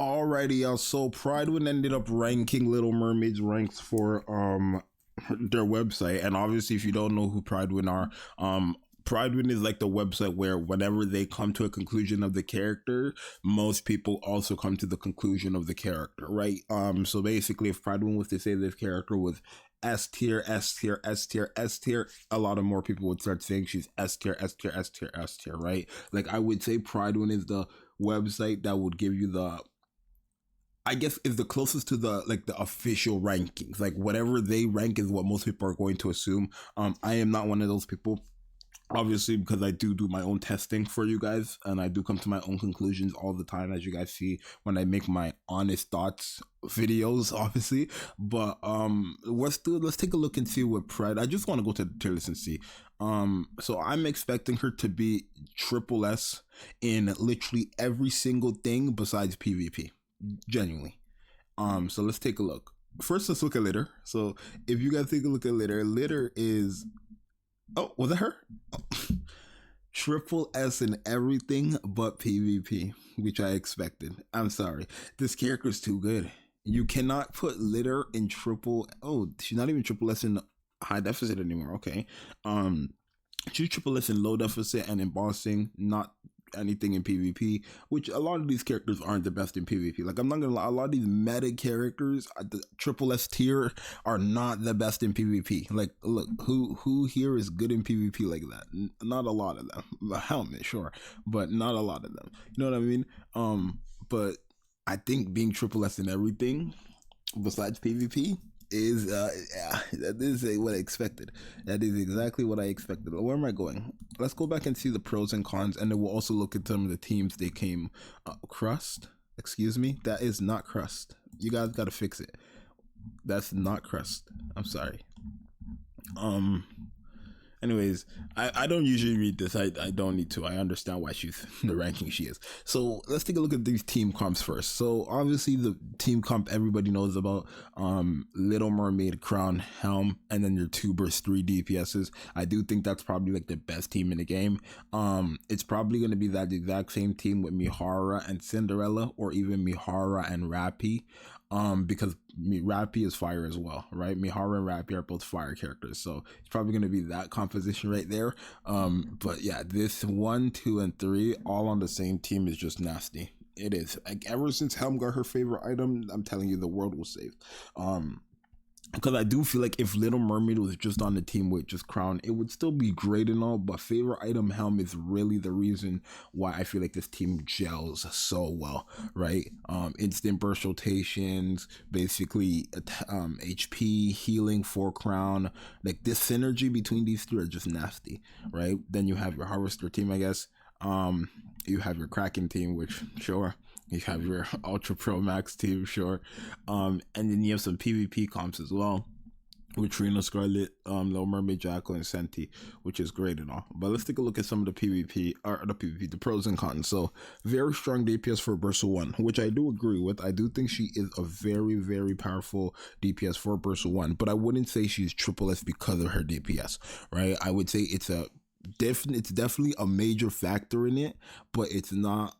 Alrighty, y'all. So Pridewin ended up ranking Little Mermaid's ranks for their website, and obviously, if you don't know who Pridewin are, Pridewin is like the website where whenever they come to a conclusion of the character, most people also come to the conclusion of the character, right? So basically, if Pridewin was to say this character was S tier, S tier, S tier, S tier, a lot of more people would start saying she's S tier, S tier, S tier, S tier, right? Like I would say Pridewin is the website that would give you the, I guess, is the closest to the the official rankings. Like whatever they rank is what most people are going to assume. I am not one of those people, obviously, because I do my own testing for you guys, and I do come to my own conclusions all the time, as you guys see when I make my honest thoughts videos, obviously. But let's take a look and see what Pride. I just want to go to the tier list and see. So I'm expecting her to be triple S in literally every single thing besides PvP. Genuinely. So let's take a look. First, let's look at litter. So if you guys take a look at litter is, oh, was that her? Oh. Triple S in everything but PvP, which I expected. I'm sorry, this character is too good. You cannot put litter in triple. Oh, she's not even triple S in high deficit anymore. Okay, she's triple S in low deficit and embossing, not anything in PvP, which a lot of these characters aren't the best in PvP. Like, I'm not gonna lie, a lot of these meta characters at the triple S tier are not the best in PvP. Like, look, who here is good in PvP like that? Not a lot of them. The Helmet, sure, but not a lot of them. You know what I mean? But I think being triple S in everything besides PvP is that is what I expected. That is exactly what I expected. Where am I going? Let's go back and see the pros and cons, and then we'll also look at some of the teams they came. Crust, excuse me, that is not Crust. You guys got to fix it. That's not Crust. I'm sorry. Anyways, I don't usually read this. I don't need to. I understand why she's the ranking she is. So let's take a look at these team comps first. So obviously the team comp everybody knows about, Little Mermaid, Crown, Helm, and then your 2 burst 3 DPSs. I do think that's probably like the best team in the game. It's probably going to be that exact same team with Mihara and Cinderella, or even Mihara and Rappy. Because Rappy is fire as well, right? Mihara and Rappy are both fire characters, so it's probably going to be that composition right there. But yeah, this 1, 2, and 3 all on the same team is just nasty. It is. Like, ever since Helm got her favorite item, I'm telling you, the world was saved. Because I do feel like if Little Mermaid was just on the team with just Crown, it would still be great and all, but favorite item Helm is really the reason why I feel like this team gels so well, right? Instant burst rotations, basically HP, healing for Crown. Like, this synergy between these 3 are just nasty, right? Then you have your Harvester team, I guess. You have your Kraken team, which, sure. You have your Ultra Pro Max team, sure. And then you have some PvP comps as well, with Trina, Scarlet, Little Mermaid, Jackal, and Senti, which is great and all. But let's take a look at some of the the pros and cons. So, very strong DPS for Bursa 1, which I do agree with. I do think she is a very, very powerful DPS for Bursa 1, but I wouldn't say she's triple S because of her DPS, right? I would say it's definitely a major factor in it, but it's not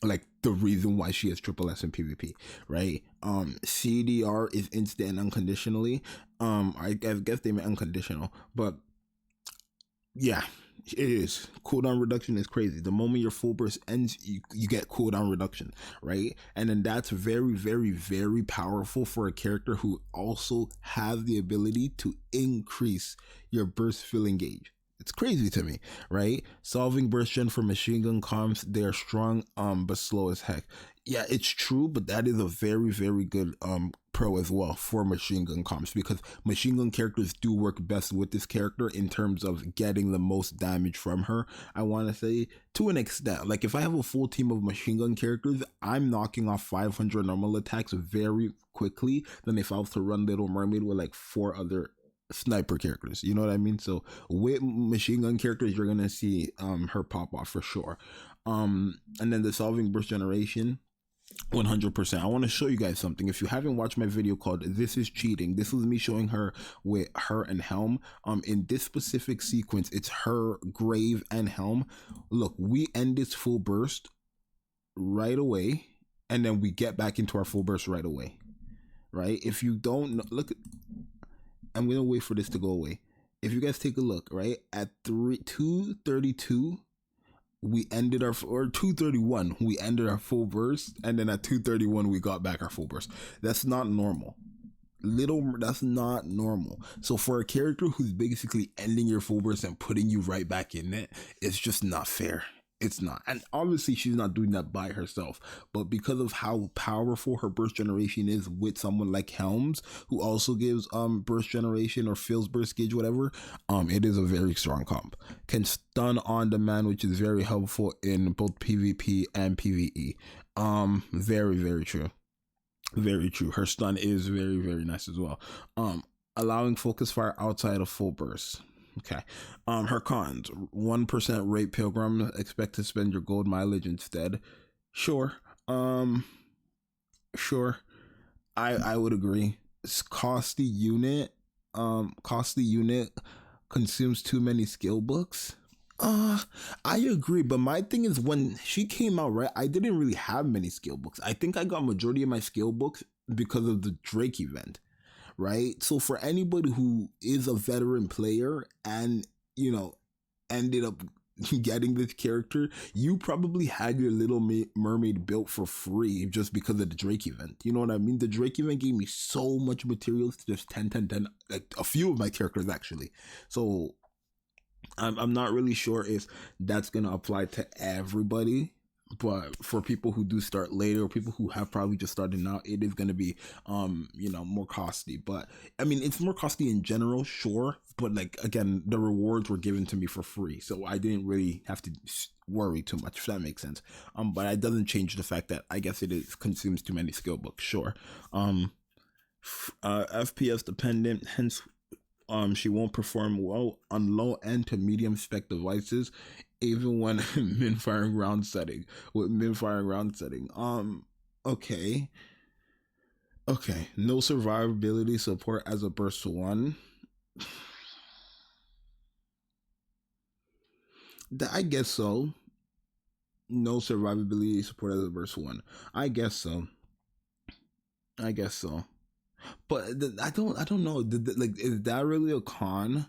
like the reason why she has triple S in PvP, right? CDR is instant and unconditionally. I guess they meant unconditional, but yeah, it is. Cooldown reduction is crazy. The moment your full burst ends, you get cooldown reduction, right? And then that's very, very, very powerful for a character who also has the ability to increase your burst filling gauge. It's crazy to me, right? Solving burst gen for machine gun comps, they're strong, but slow as heck. Yeah, it's true, but that is a very, very good pro as well for machine gun comps, because machine gun characters do work best with this character in terms of getting the most damage from her. I want to say, to an extent, like if I have a full team of machine gun characters, I'm knocking off 500 normal attacks very quickly than if I was to run Little Mermaid with like 4 other sniper characters. You know what I mean? So with machine gun characters, you're gonna see her pop off for sure. And then the solving burst generation, 100%. I want to show you guys something. If you haven't watched my video called "This is Cheating," this was me showing her with her and Helm. In this specific sequence, it's her, Grave, and Helm. Look, we end this full burst right away, and then we get back into our full burst right away, right? If you don't know, look, I'm gonna wait for this to go away. If you guys take a look, right, at 232, we ended our, or 231, we ended our full burst, and then at 231 we got back our full burst. That's not normal. That's not normal. So for a character who's basically ending your full burst and putting you right back in it, it's just not fair. It's not. And obviously she's not doing that by herself, but because of how powerful her burst generation is with someone like Helms, who also gives burst generation or fills burst gauge, whatever, it is a very strong comp. Can stun on demand, which is very helpful in both PvP and PvE. Very, very true. Very true. Her stun is very, very nice as well. Allowing focus fire outside of full burst. Okay. Her cons: 1% rate pilgrim. Expect to spend your gold mileage instead. Sure. Sure. I would agree. It's costly unit. Costly unit consumes too many skill books. I agree, but my thing is, when she came out, right, I didn't really have many skill books. I think I got majority of my skill books because of the Drake event, right? So for anybody who is a veteran player and, you know, ended up getting this character, you probably had your Little Mermaid built for free just because of the Drake event. You know what I mean? The Drake event gave me so much materials to just 10, 10, 10, like a few of my characters actually. So I'm not really sure if that's going to apply to everybody, but for people who do start later or people who have probably just started now, it is going to be, more costly. But I mean, it's more costly in general, sure. But like, again, the rewards were given to me for free, so I didn't really have to worry too much, if that makes sense. But it doesn't change the fact that I guess it is consumes too many skill books, sure. FPS dependent, hence she won't perform well on low end to medium spec devices, even when min-firing round setting. Okay. No survivability support as a burst 1. I guess so. No survivability support as a burst 1. I guess so. But I don't know. Like, is that really a con?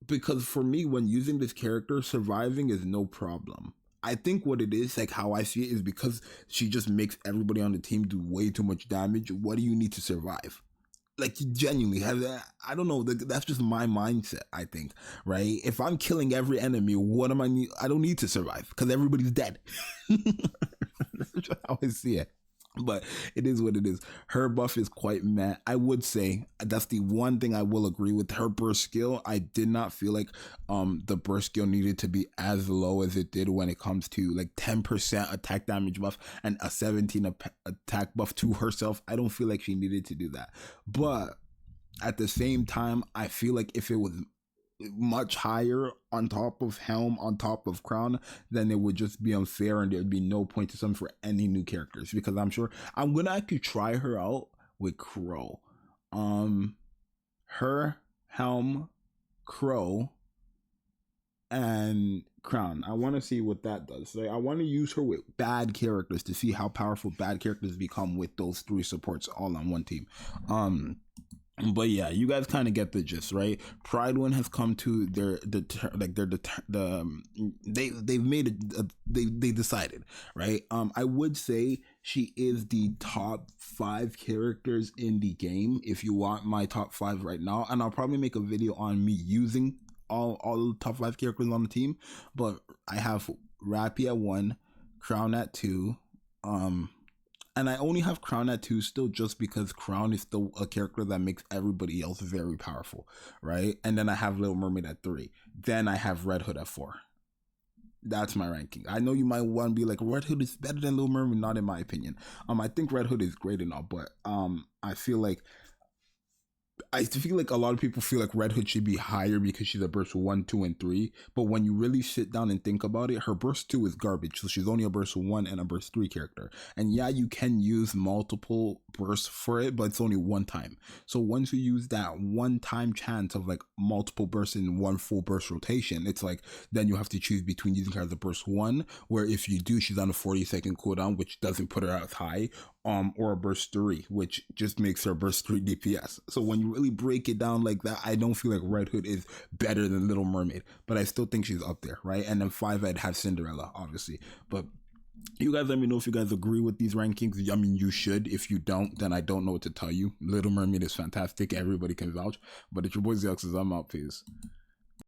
Because for me, when using this character, surviving is no problem. I think what it is, like how I see it, is because she just makes everybody on the team do way too much damage. What do you need to survive? Like, genuinely, I don't know. That's just my mindset, I think, right? If I'm killing every enemy, what am I need? I don't need to survive because everybody's dead. That's just how I see it. But it is what it is. Her buff is quite meh. I would say that's the one thing I will agree with. Her burst skill, I did not feel like the burst skill needed to be as low as it did when it comes to like 10% attack damage buff and a 17 attack buff to herself. I don't feel like she needed to do that. But at the same time, I feel like if it was much higher on top of Helm, on top of Crown, then it would just be unfair and there'd be no point to some for any new characters, because I'm sure I'm gonna actually try her out with Crow. Her, Helm, Crow, and Crown. I want to see what that does. Like, I want to use her with bad characters to see how powerful bad characters become with those 3 supports all on one team. But yeah, you guys kind of get the gist, right? Pridewin has come to they decided, right? I would say she is the top 5 characters in the game if you want my top 5 right now, and I'll probably make a video on me using all the top 5 characters on the team. But I have Rappy at 1, Crown at 2, and I only have Crown at 2 still just because Crown is still a character that makes everybody else very powerful, right? And then I have Little Mermaid at 3. Then I have Red Hood at 4. That's my ranking. I know you might want to be like, Red Hood is better than Little Mermaid. Not in my opinion. I think Red Hood is great and all, but I feel like I feel like a lot of people feel like Red Hood should be higher because she's a burst 1, 2, and 3. But when you really sit down and think about it, her burst 2 is garbage. So she's only a burst 1 and a burst 3 character. And yeah, you can use multiple bursts for it, but it's only one time. So once you use that one time chance of like multiple bursts in one full burst rotation, it's like then you have to choose between using her as a burst 1, where if you do, she's on a 40-second cooldown, which doesn't put her as high, or a burst 3, which just makes her burst 3 DPS. So when you really break it down like that, I don't feel like Red Hood is better than Little Mermaid, but I still think she's up there, right? And then 5, I'd have Cinderella, obviously. But you guys let me know if you guys agree with these rankings. I mean, you should. If you don't, then I don't know what to tell you. Little Mermaid is fantastic. Everybody can vouch. But it's your boy Zxous. I'm out. Peace.